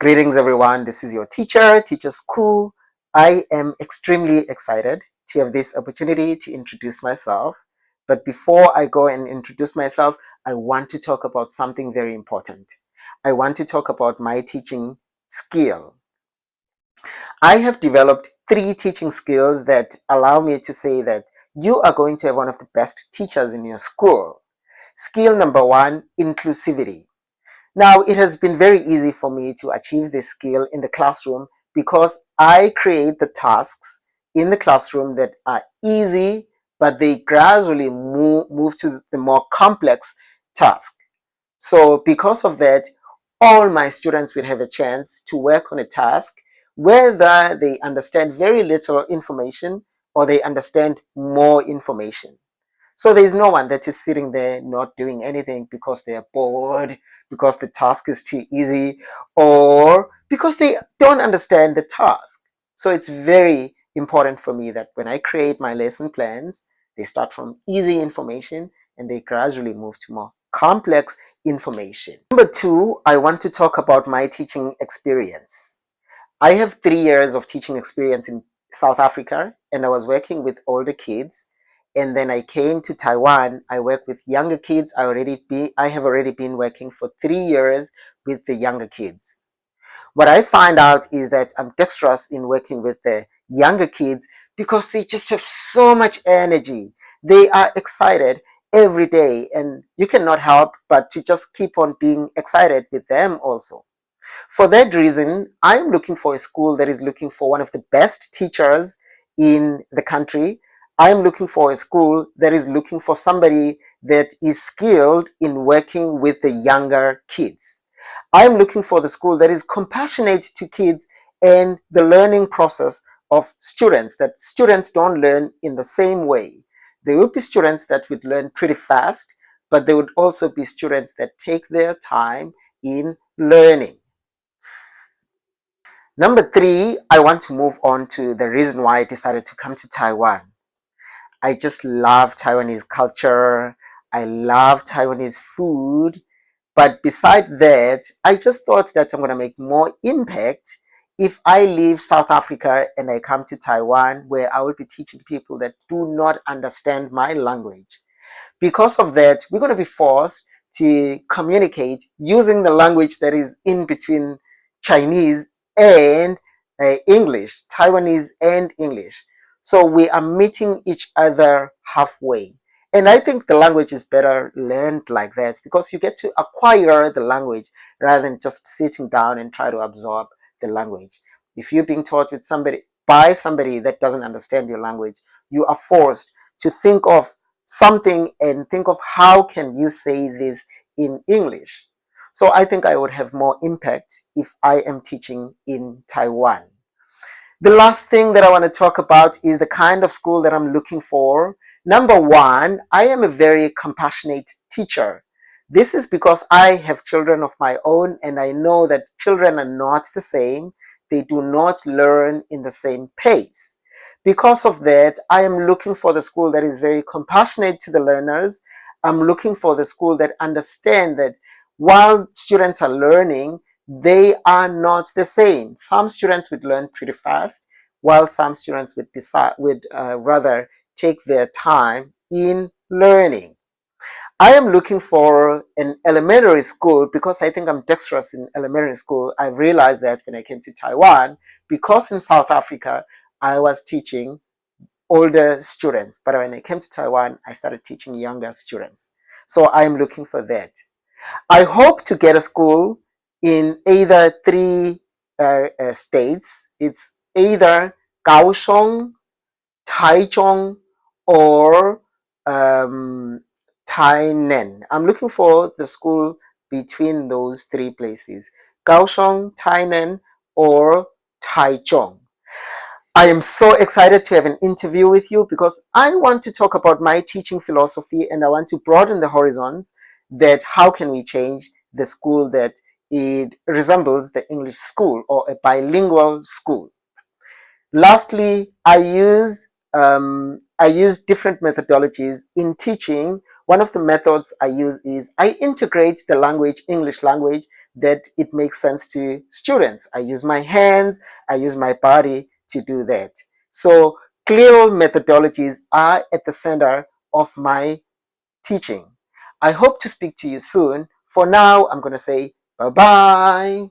Greetings, everyone. This is your teacher school. I am extremely excited to have this opportunity to introduce myself. But before I go and introduce myself, I want to talk about something very important. I want to talk about my teaching skill. I have developed 3 teaching skills that allow me to say that you are going to have one of the best teachers in your school. Skill number 1, inclusivity. Now, it has been very easy for me to achieve this skill in the classroom because I create the tasks in the classroom that are easy, but they gradually move to the more complex task. So because of that, all my students will have a chance to work on a task, whether they understand very little information or they understand more information. So there's no one that is sitting there not doing anything because they are bored, because the task is too easy, or because they don't understand the task. So it's very important for me that when I create my lesson plans, they start from easy information and they gradually move to more complex information. Number 2, I want to talk about my teaching experience. I have 3 years of teaching experience in South Africa, and I was working with older kids. And then I came to Taiwan. I work with younger kids. I have already been working for 3 years with the younger kids. What I find out is that I'm dexterous in working with the younger kids because they just have so much energy. They are excited every day, and you cannot help but to just keep on being excited with them also. For that reason, I'm looking for a school that is looking for one of the best teachers in the country. I'm looking for a school that is looking for somebody that is skilled in working with the younger kids. I'm looking for the school that is compassionate to kids and the learning process of students, that students don't learn in the same way. There will be students that would learn pretty fast, but there would also be students that take their time in learning. Number 3, I want to move on to the reason why I decided to come to Taiwan. I just love Taiwanese culture. I love Taiwanese food. But beside that, I just thought that I'm going to make more impact if I leave South Africa and I come to Taiwan, where I will be teaching people that do not understand my language. Because of that, we're going to be forced to communicate using the language that is in between Chinese and English, Taiwanese and English. So we are meeting each other halfway. And I think the language is better learned like that because you get to acquire the language rather than just sitting down and try to absorb the language. If you're being taught with somebody by somebody that doesn't understand your language, you are forced to think of something and think of how can you say this in English. So I think I would have more impact if I am teaching in Taiwan. The last thing that I want to talk about is the kind of school that I'm looking for. Number 1, I am a very compassionate teacher. This is because I have children of my own and I know that children are not the same. They do not learn in the same pace. Because of that, I am looking for the school that is very compassionate to the learners. I'm looking for the school that understand that while students are learning, they are not the same. Some students would learn pretty fast, while some students would rather take their time in learning. I am looking for an elementary school because I think I'm dexterous in elementary school. I realized that when I came to Taiwan, because in South Africa, I was teaching older students. But when I came to Taiwan, I started teaching younger students. So I'm looking for that. I hope to get a school in either 3 states. It's either Kaohsiung, Taichung, or Tainan. I'm looking for the school between those 3 places: Kaohsiung, Tainan, or Taichung. I am so excited to have an interview with you because I want to talk about my teaching philosophy and I want to broaden the horizons that how can we change the school that it resembles the English school or a bilingual school. Lastly, I use different methodologies in teaching. One of the methods I use is I integrate the language, English language, that it makes sense to students. I use my hands, I use my body to do that. So clear methodologies are at the center of my teaching. I hope to speak to you soon. For now, I'm going to say bye-bye.